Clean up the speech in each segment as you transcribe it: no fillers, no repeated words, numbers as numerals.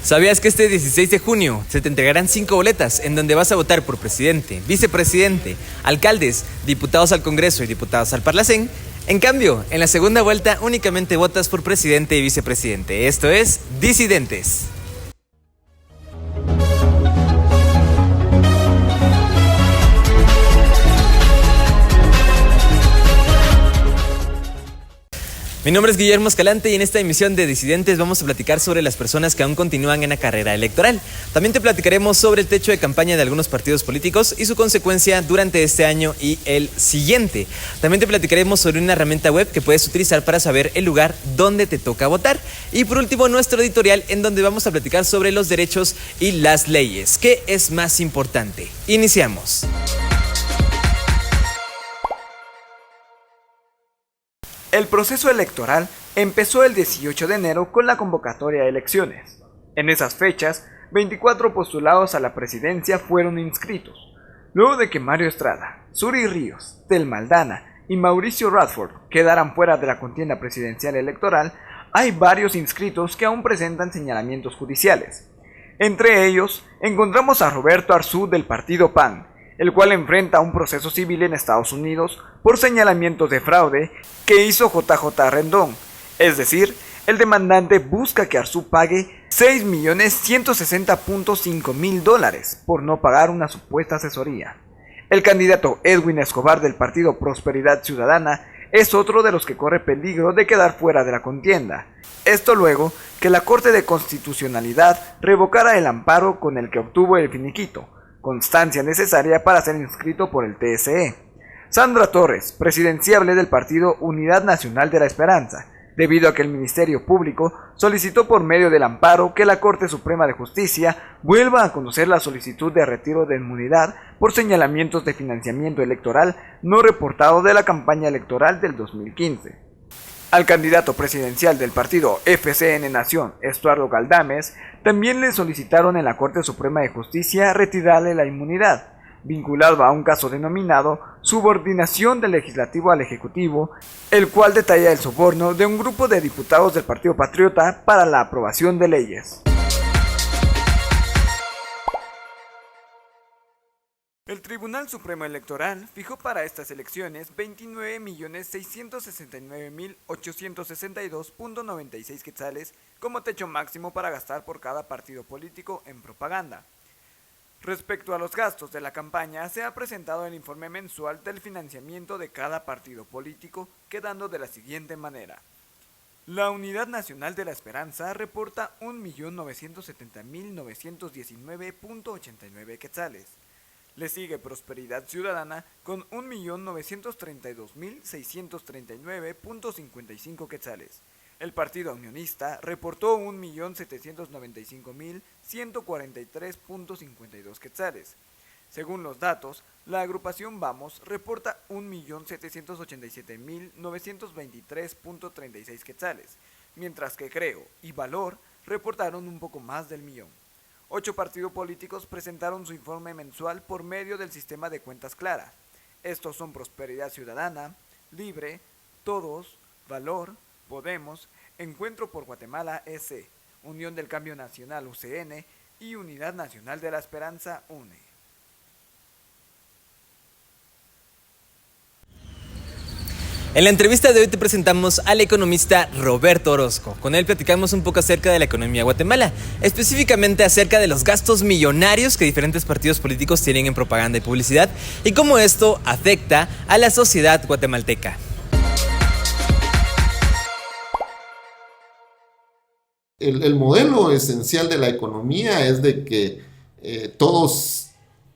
¿Sabías que este 16 de junio se te entregarán 5 boletas en donde vas a votar por presidente, vicepresidente, alcaldes, diputados al Congreso y diputados al Parlacén? En cambio, en la segunda vuelta únicamente votas por presidente y vicepresidente. Esto es Disidentes. Mi nombre es Guillermo Escalante y en esta emisión de Disidentes vamos a platicar sobre las personas que aún continúan en la carrera electoral. También te platicaremos sobre el techo de campaña de algunos partidos políticos y su consecuencia durante este año y el siguiente. También te platicaremos sobre una herramienta web que puedes utilizar para saber el lugar donde te toca votar. Y por último, nuestro editorial en donde vamos a platicar sobre los derechos y las leyes. ¿Qué es más importante? Iniciamos. El proceso electoral empezó el 18 de enero con la convocatoria de elecciones. En esas fechas, 24 postulados a la presidencia fueron inscritos. Luego de que Mario Estrada, Suri Ríos, Tel Maldana y Mauricio Radford quedaran fuera de la contienda presidencial electoral, hay varios inscritos que aún presentan señalamientos judiciales. Entre ellos, encontramos a Roberto Arzú del partido PAN, el cual enfrenta un proceso civil en Estados Unidos por señalamientos de fraude que hizo JJ Rendón. Es decir, el demandante busca que Arzú pague $6.160.500 por no pagar una supuesta asesoría. El candidato Edwin Escobar del partido Prosperidad Ciudadana es otro de los que corre peligro de quedar fuera de la contienda. Esto luego que la Corte de Constitucionalidad revocara el amparo con el que obtuvo el finiquito, constancia necesaria para ser inscrito por el TSE. Sandra Torres, presidenciable del partido Unidad Nacional de la Esperanza, debido a que el Ministerio Público solicitó por medio del amparo que la Corte Suprema de Justicia vuelva a conocer la solicitud de retiro de inmunidad por señalamientos de financiamiento electoral no reportado de la campaña electoral del 2015. Al candidato presidencial del partido FCN Nación, Estuardo Galdames, también le solicitaron en la Corte Suprema de Justicia retirarle la inmunidad, vinculado a un caso denominado subordinación del Legislativo al Ejecutivo, el cual detalla el soborno de un grupo de diputados del Partido Patriota para la aprobación de leyes. El Tribunal Supremo Electoral fijó para estas elecciones 29.669.862.96 quetzales como techo máximo para gastar por cada partido político en propaganda. Respecto a los gastos de la campaña, se ha presentado el informe mensual del financiamiento de cada partido político, quedando de la siguiente manera. La Unidad Nacional de la Esperanza reporta 1.970.919.89 quetzales. Le sigue Prosperidad Ciudadana con 1.932.639.55 quetzales. El Partido Unionista reportó 1.075.143.52 quetzales. Según los datos, la agrupación Vamos reporta 1.787.923.36 quetzales, mientras que Creo y Valor reportaron un poco más del millón. 8 partidos políticos presentaron su informe mensual por medio del sistema de cuentas Clara. Estos son Prosperidad Ciudadana, Libre, Todos, Valor, Podemos, Encuentro por Guatemala EC, Unión del Cambio Nacional UCN y Unidad Nacional de la Esperanza UNE. En la entrevista de hoy te presentamos al economista Roberto Orozco. Con él platicamos un poco acerca de la economía de Guatemala, específicamente acerca de los gastos millonarios que diferentes partidos políticos tienen en propaganda y publicidad y cómo esto afecta a la sociedad guatemalteca. El modelo esencial de la economía es de que todos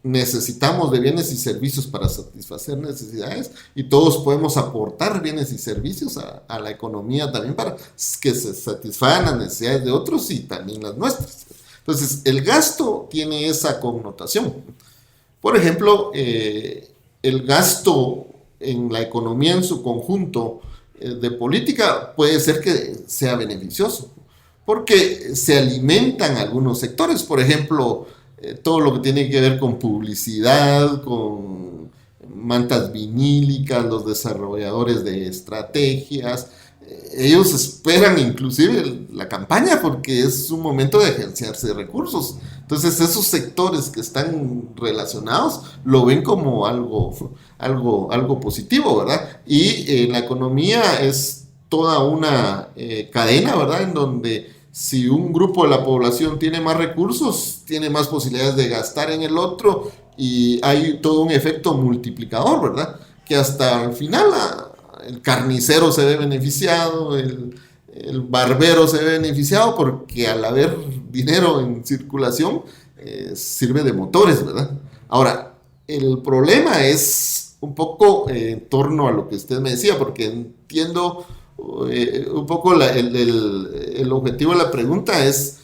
necesitamos de bienes y servicios para satisfacer necesidades y todos podemos aportar bienes y servicios a la economía también para que se satisfagan las necesidades de otros y también las nuestras. Entonces, el gasto tiene esa connotación. Por ejemplo, el gasto en la economía en su conjunto de política puede ser que sea beneficioso, porque se alimentan algunos sectores, por ejemplo, todo lo que tiene que ver con publicidad, con mantas vinílicas, los desarrolladores de estrategias, ellos esperan inclusive la campaña porque es un momento de agenciarse de recursos. Entonces esos sectores que están relacionados lo ven como algo positivo, ¿verdad? Y la economía es toda una cadena, ¿verdad? En donde si un grupo de la población tiene más recursos, tiene más posibilidades de gastar en el otro y hay todo un efecto multiplicador, ¿verdad? Que hasta el final el carnicero se ve beneficiado, el barbero se ve beneficiado porque al haber dinero en circulación sirve de motores, ¿verdad? Ahora, el problema es un poco en torno a lo que usted me decía, porque entiendo un poco el objetivo de la pregunta es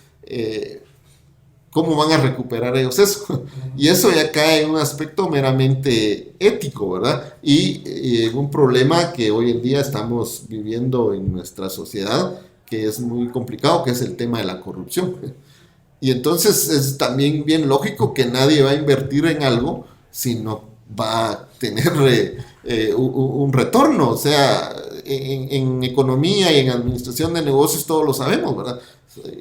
cómo van a recuperar ellos eso. Y eso ya cae en un aspecto meramente ético, ¿verdad? Y un problema que hoy en día estamos viviendo en nuestra sociedad, que es muy complicado, que es el tema de la corrupción. Y entonces es también bien lógico que nadie va a invertir en algo si no va a tener un retorno. O sea, en economía y en administración de negocios todos lo sabemos, ¿verdad?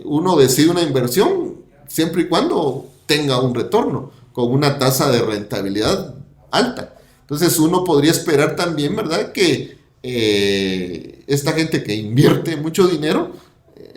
Uno decide una inversión siempre y cuando tenga un retorno, con una tasa de rentabilidad alta. Entonces uno podría esperar también, ¿verdad?, que esta gente que invierte mucho dinero,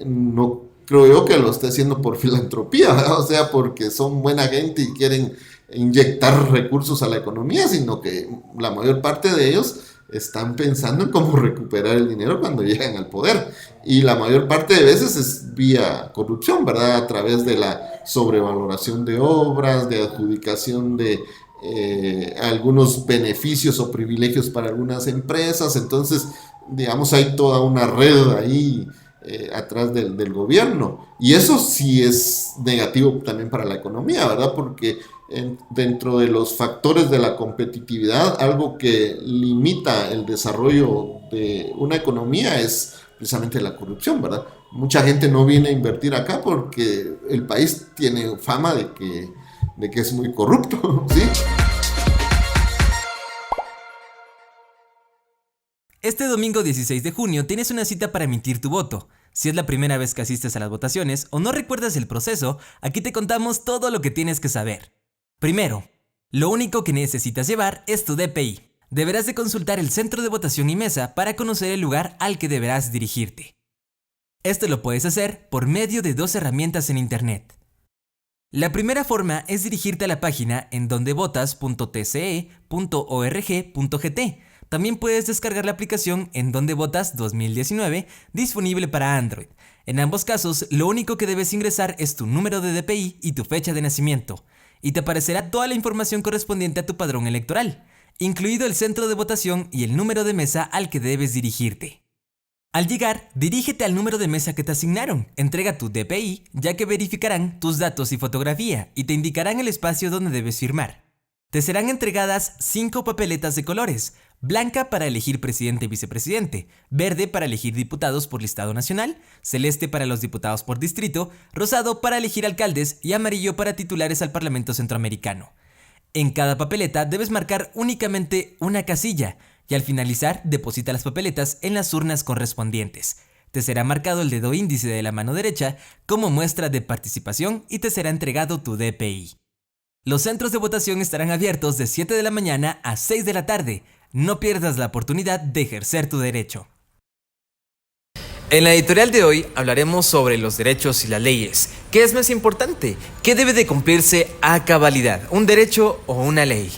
no creo yo que lo esté haciendo por filantropía, ¿verdad? O sea, porque son buena gente y quieren inyectar recursos a la economía, sino que la mayor parte de ellos están pensando en cómo recuperar el dinero cuando llegan al poder. Y la mayor parte de veces es vía corrupción, ¿verdad? A través de la sobrevaloración de obras, de adjudicación de algunos beneficios o privilegios para algunas empresas. Entonces, digamos, hay toda una red ahí atrás del gobierno. Y eso sí es negativo también para la economía, ¿verdad? Porque dentro de los factores de la competitividad, algo que limita el desarrollo de una economía es precisamente la corrupción, ¿verdad? Mucha gente no viene a invertir acá porque el país tiene fama de que es muy corrupto, ¿sí? Este domingo 16 de junio tienes una cita para emitir tu voto. Si es la primera vez que asistes a las votaciones o no recuerdas el proceso, aquí te contamos todo lo que tienes que saber. Primero, lo único que necesitas llevar es tu DPI. Deberás de consultar el centro de votación y mesa para conocer el lugar al que deberás dirigirte. Esto lo puedes hacer por medio de 2 herramientas en internet. La primera forma es dirigirte a la página en dondevotas.tce.org.gt. También puedes descargar la aplicación En Donde Votas 2019, disponible para Android. En ambos casos, lo único que debes ingresar es tu número de DPI y tu fecha de nacimiento, y te aparecerá toda la información correspondiente a tu padrón electoral, incluido el centro de votación y el número de mesa al que debes dirigirte. Al llegar, dirígete al número de mesa que te asignaron, entrega tu DPI, ya que verificarán tus datos y fotografía y te indicarán el espacio donde debes firmar. Te serán entregadas 5 papeletas de colores: blanca para elegir presidente y vicepresidente, verde para elegir diputados por listado nacional, celeste para los diputados por distrito, rosado para elegir alcaldes y amarillo para titulares al Parlamento Centroamericano. En cada papeleta debes marcar únicamente una casilla y al finalizar deposita las papeletas en las urnas correspondientes. Te será marcado el dedo índice de la mano derecha como muestra de participación y te será entregado tu DPI. Los centros de votación estarán abiertos de 7 de la mañana a 6 de la tarde. No pierdas la oportunidad de ejercer tu derecho. En la editorial de hoy hablaremos sobre los derechos y las leyes. ¿Qué es más importante? ¿Qué debe de cumplirse a cabalidad? ¿Un derecho o una ley?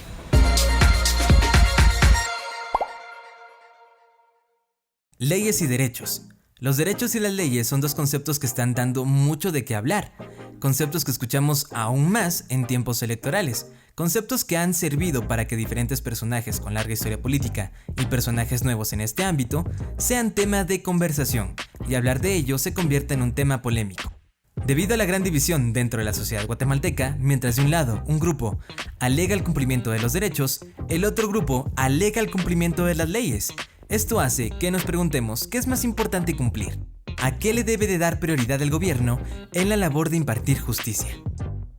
Leyes y derechos. Los derechos y las leyes son 2 conceptos que están dando mucho de qué hablar. Conceptos que escuchamos aún más en tiempos electorales. Conceptos que han servido para que diferentes personajes con larga historia política y personajes nuevos en este ámbito sean tema de conversación, y hablar de ello se convierta en un tema polémico. Debido a la gran división dentro de la sociedad guatemalteca, mientras de un lado un grupo alega el cumplimiento de los derechos, el otro grupo alega el cumplimiento de las leyes. Esto hace que nos preguntemos qué es más importante cumplir, a qué le debe de dar prioridad el gobierno en la labor de impartir justicia.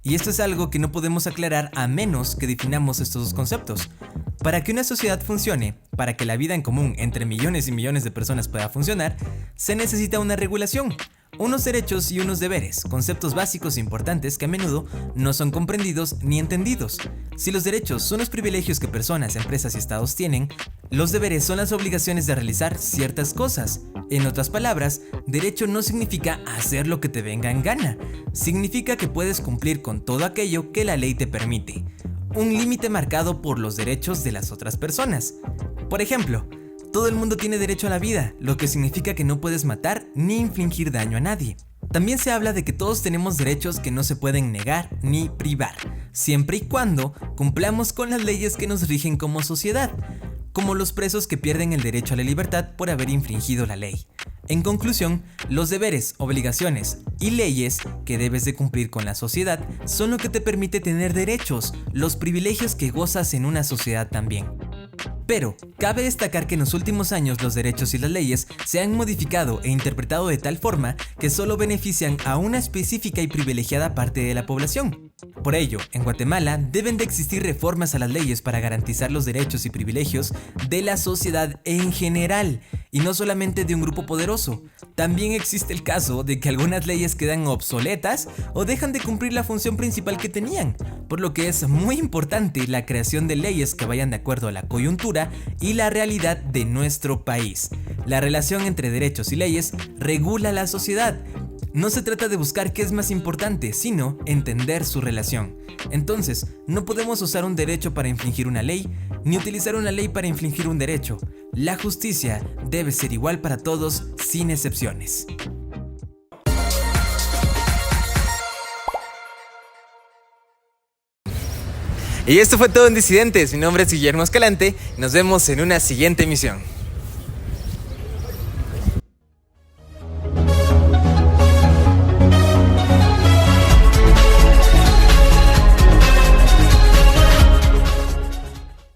Y esto es algo que no podemos aclarar a menos que definamos estos dos conceptos. Para que una sociedad funcione, para que la vida en común entre millones y millones de personas pueda funcionar, se necesita una regulación, unos derechos y unos deberes, conceptos básicos e importantes que a menudo no son comprendidos ni entendidos. Si los derechos son los privilegios que personas, empresas y estados tienen, los deberes son las obligaciones de realizar ciertas cosas. En otras palabras, derecho no significa hacer lo que te venga en gana, significa que puedes cumplir con todo aquello que la ley te permite. Un límite marcado por los derechos de las otras personas. Por ejemplo, todo el mundo tiene derecho a la vida, lo que significa que no puedes matar ni infligir daño a nadie. También se habla de que todos tenemos derechos que no se pueden negar ni privar, siempre y cuando cumplamos con las leyes que nos rigen como sociedad, como los presos que pierden el derecho a la libertad por haber infringido la ley. En conclusión, los deberes, obligaciones y leyes que debes de cumplir con la sociedad son lo que te permite tener derechos, los privilegios que gozas en una sociedad también. Pero, cabe destacar que en los últimos años los derechos y las leyes se han modificado e interpretado de tal forma que solo benefician a una específica y privilegiada parte de la población. Por ello, en Guatemala deben de existir reformas a las leyes para garantizar los derechos y privilegios de la sociedad en general, y no solamente de un grupo poderoso. También existe el caso de que algunas leyes quedan obsoletas o dejan de cumplir la función principal que tenían, por lo que es muy importante la creación de leyes que vayan de acuerdo a la coyuntura y la realidad de nuestro país. La relación entre derechos y leyes regula la sociedad. No se trata de buscar qué es más importante, sino entender su relación. Entonces, no podemos usar un derecho para infringir una ley, ni utilizar una ley para infringir un derecho. La justicia debe ser igual para todos, sin excepciones. Y esto fue todo en Disidentes. Mi nombre es Guillermo Escalante. Nos vemos en una siguiente emisión.